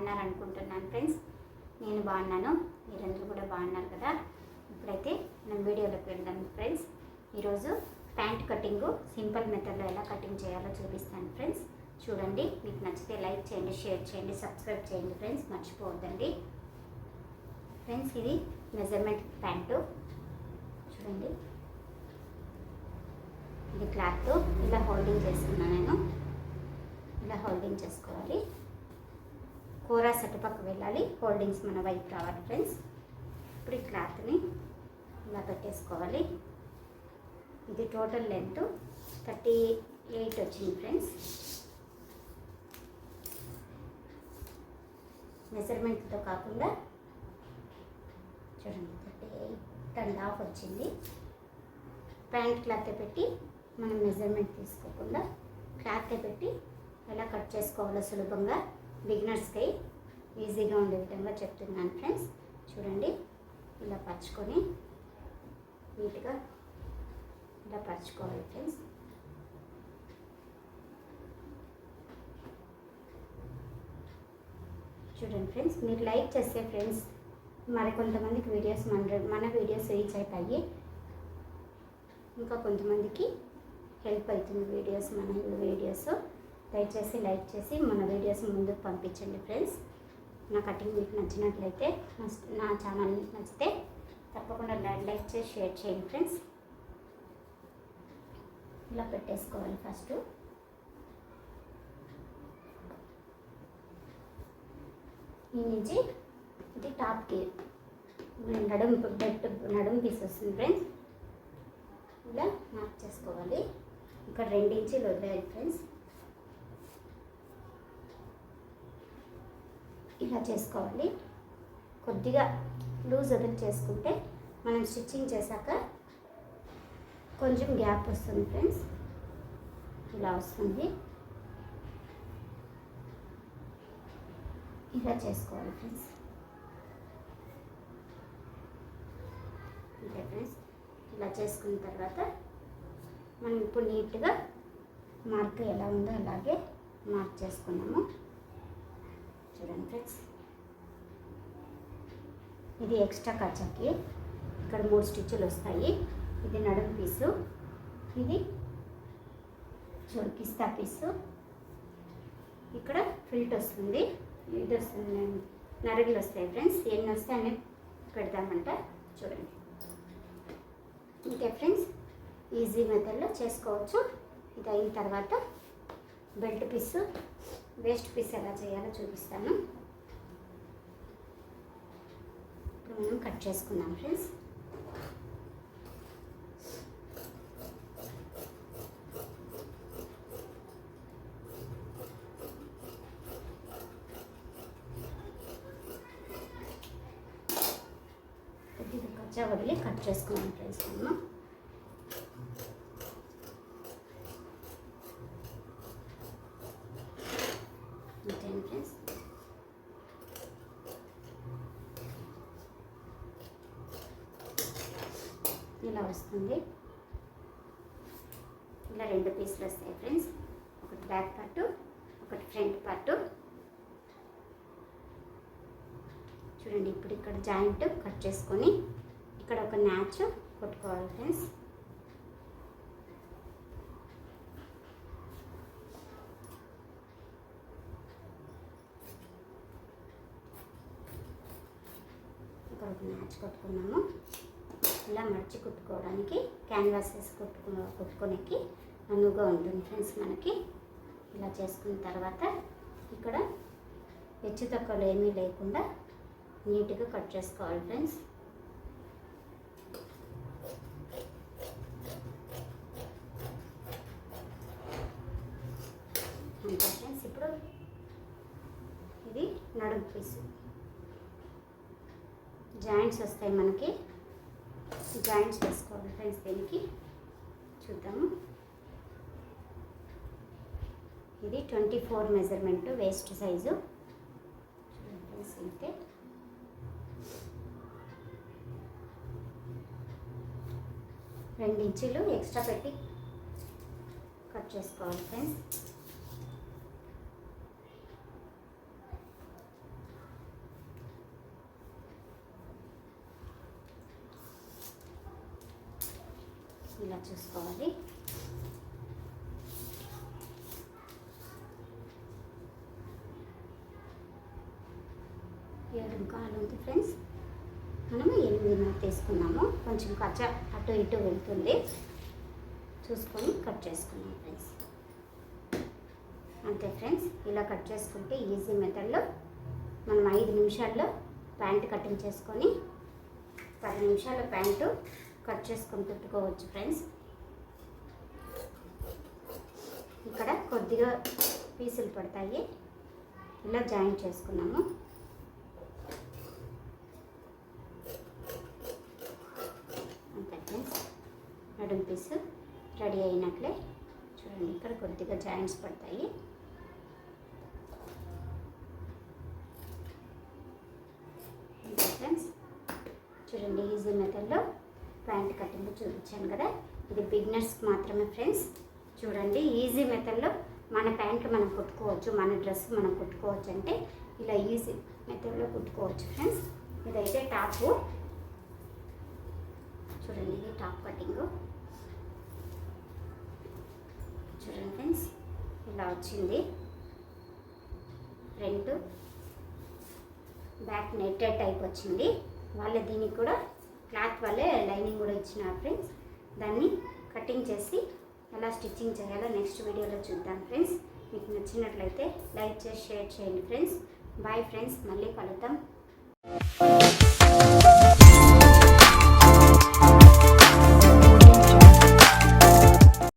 బాగున్నారు అనుకుంటున్నాను ఫ్రెండ్స్. నేను బాగున్నాను, మీరందరూ కూడా బాగున్నారు కదా. ఇప్పుడైతే మనం వీడియోలోకి వెళ్దాం ఫ్రెండ్స్. ఈరోజు ప్యాంట్ కటింగ్ సింపుల్ మెథడ్లో ఎలా కటింగ్ చేయాలో చూపిస్తాను ఫ్రెండ్స్. చూడండి, మీకు నచ్చితే లైక్ చేయండి, షేర్ చేయండి, సబ్స్క్రైబ్ చేయండి ఫ్రెండ్స్, మర్చిపోవద్దండి ఫ్రెండ్స్. ఇది మెజర్మెంట్ ప్యాంటు చూడండి. ఇది క్లాత్ ఇలా హోల్డింగ్ చేస్తున్నాను నేను. ఇలా హోల్డింగ్ చేసుకోవాలి. కూర సెటపక్క వెళ్ళాలి, హోల్డింగ్స్ మన వైపు రావాలి ఫ్రెండ్స్. ఇప్పుడు ఈ క్లాత్ని ఇలా పెట్టేసుకోవాలి. ఇది టోటల్ లెంత్ 38 వచ్చింది ఫ్రెండ్స్. మెజర్మెంట్తో కాకుండా చూడండి 38.5 వచ్చింది. ప్యాంట్ క్లాత్ పెట్టి మనం మెజర్మెంట్ తీసుకోకుండా క్లాత్ పెట్టి ఎలా కట్ చేసుకోవాలో సులభంగా బిగినర్స్కి ఈజీగా ఉండే విధంగా చెప్తున్నాను ఫ్రెండ్స్. చూడండి, ఇలా పరుచుకొని నీట్గా ఇలా పరుచుకోవాలి ఫ్రెండ్స్. చూడండి ఫ్రెండ్స్, మీరు లైక్ చేస్తే ఫ్రెండ్స్ మరి కొంతమందికి వీడియోస్ మన వీడియోస్ రీచ్ అవుతాయి. ఇంకా కొంతమందికి హెల్ప్ అవుతుంది వీడియోస్, మన వీడియోస్. దయచేసి లైక్ చేసి మన వీడియోస్ ముందుకు పంపించండి ఫ్రెండ్స్. నా కటింగ్ మీకు నచ్చినట్లయితే, నా ఛానల్ నచ్చితే తప్పకుండా లైక్ చేసి షేర్ చేయండి ఫ్రెండ్స్. ఇలా పెట్టేసుకోవాలి. ఫస్ట్ ఈ నుంచి ఇది టాప్కి నడుము పీస్ వస్తుంది ఫ్రెండ్స్. ఇలా మార్క్ చేసుకోవాలి. ఇక్కడ 2 ఇంచీలు వదిలేయాలి ఫ్రెండ్స్. ఇలా చేసుకోవాలి. కొద్దిగా లూజ్ వదిలి చేసుకుంటే మనం స్టిచ్చింగ్ చేశాక కొంచెం గ్యాప్ వస్తుంది ఫ్రెండ్స్. ఇలా వస్తుంది. ఇలా చేసుకోవాలి ఫ్రెండ్స్. ఓకే ఫ్రెండ్స్, ఇలా చేసుకున్న తర్వాత మనం ఇప్పుడు నీట్గా మార్క్ ఎలా ఉందో అలాగే మార్క్ చేసుకున్నాము. చూడండి ఫ్రెండ్స్, ఇది ఎక్స్ట్రా ఖర్చుకి ఇక్కడ 3 స్టిచ్చులు వస్తాయి. ఇది నడుము పీసు, ఇది కిస్తా పీసు, ఇక్కడ ఫిల్ట్ వస్తుంది, ఇది వస్తుంది, నరుగులు వస్తాయి ఫ్రెండ్స్. ఎన్ని వస్తే అన్నీ పెడతామంట. చూడండి, ఇంకే ఫ్రెండ్స్ ఈజీ మెథడ్లో చేసుకోవచ్చు. ఇది అయిన తర్వాత బెల్ట్ పీసు, వేస్ట్ పీస్ ఎలా చేయాలో చూపిస్తాను. ఇప్పుడు మనం కట్ చేసుకుందాం ఫ్రెండ్స్. కొద్దిగా కచ్చా వదిలి కట్ చేసుకున్నాం ఫ్రెండ్స్. మనం ఫ్రెండ్స్ ఇలా వస్తుంది. ఇలా 2 పీసులు వస్తాయి ఫ్రెండ్స్. ఒకటి బ్యాక్ పార్టు, ఒకటి ఫ్రంట్ పార్టు. చూడండి, ఇప్పుడు ఇక్కడ జాయింట్ కట్ చేసుకొని ఇక్కడ ఒక మ్యాచ్ కొట్టుకోవాలి ఫ్రెండ్స్. ఇక్కడ ఒక మ్యాచ్ కొట్టుకున్నాము. ఇలా మర్చి కుట్టుకోవడానికి క్యాన్వాస్ వేసి కుట్టుకోనికి అనువుగా ఉంటుంది ఫ్రెండ్స్ మనకి. ఇలా చేసుకున్న తర్వాత ఇక్కడ హెచ్చు తక్కువలు ఏమీ లేకుండా నీట్గా కట్ చేసుకోవాలి ఫ్రెండ్స్. అంతే ఫ్రెండ్స్. ఇప్పుడు ఇది నడుము పీసు, జాయింట్స్ వస్తాయి మనకి. జాయింట్స్ వేసుకోవాలి ఫ్రెండ్స్. దీనికి చూద్దాము. ఇది 24 మెజర్మెంట్ వేస్ట్ సైజు. చూడండి ఫ్రెండ్స్, అయితే 2 ఇంచులు ఎక్స్ట్రా పెట్టి కట్ చేసుకోవాలి ఫ్రెండ్స్. ఇలా చూసుకోవాలి. ఏడు కాలు ఉంది ఫ్రెండ్స్, మనము 8.5 తీసుకున్నాము. కొంచెం కచ్చ అటు ఇటు వెళ్తుంది, చూసుకొని కట్ చేసుకున్నాం ఫ్రెండ్స్. అంతే ఫ్రెండ్స్, ఇలా కట్ చేసుకుంటే ఈజీ మెథడ్లో మనం 5 నిమిషాల్లో ప్యాంట్ కటింగ్ చేసుకొని 10 నిమిషాల ప్యాంటు కట్ చేసుకొని పెట్టుకోవచ్చు ఫ్రెండ్స్. ఇక్కడ కొద్దిగా పీసులు పడతాయి, ఇలా జాయింట్ చేసుకున్నాము. అంతే ఫ్రెండ్స్, నడుం పీసు రెడీ అయినట్లే. చూడండి, ఇక్కడ కొద్దిగా జాయింట్స్ పడతాయి. అంతే ఫ్రెండ్స్, చూడండి ఈజీ మెథడ్లో ప్యాంట్ కటింగ్ చూపించాను కదా. ఇది బిగినర్స్కి మాత్రమే ఫ్రెండ్స్. చూడండి ఈజీ మెథడ్లో మన ప్యాంట్లు మనం కుట్టుకోవచ్చు, మన డ్రెస్ మనం కుట్టుకోవచ్చు. అంటే ఇలా ఈజీ మెథడ్లో కుట్టుకోవచ్చు ఫ్రెండ్స్. ఇదైతే టాపు, చూడండి ఇది టాప్ కటింగ్. చూడండి ఫ్రెండ్స్, ఇలా వచ్చింది. ఫ్రంట్ బ్యాక్ నెట్టెడ్ టైప్ వచ్చింది. వాళ్ళే దీనికి కూడా క్లాత్ వాళ్ళే లైనింగ్ కూడా ఇచ్చినారు ఫ్రెండ్స్. దాన్ని కటింగ్ చేసి ఎలా స్టిచ్చింగ్ చేయాలో నెక్స్ట్ వీడియోలో చూద్దాం ఫ్రెండ్స్. మీకు నచ్చినట్లయితే లైక్ చేసి షేర్ చేయండి ఫ్రెండ్స్. బాయ్ ఫ్రెండ్స్, మళ్ళీ కలుద్దాం.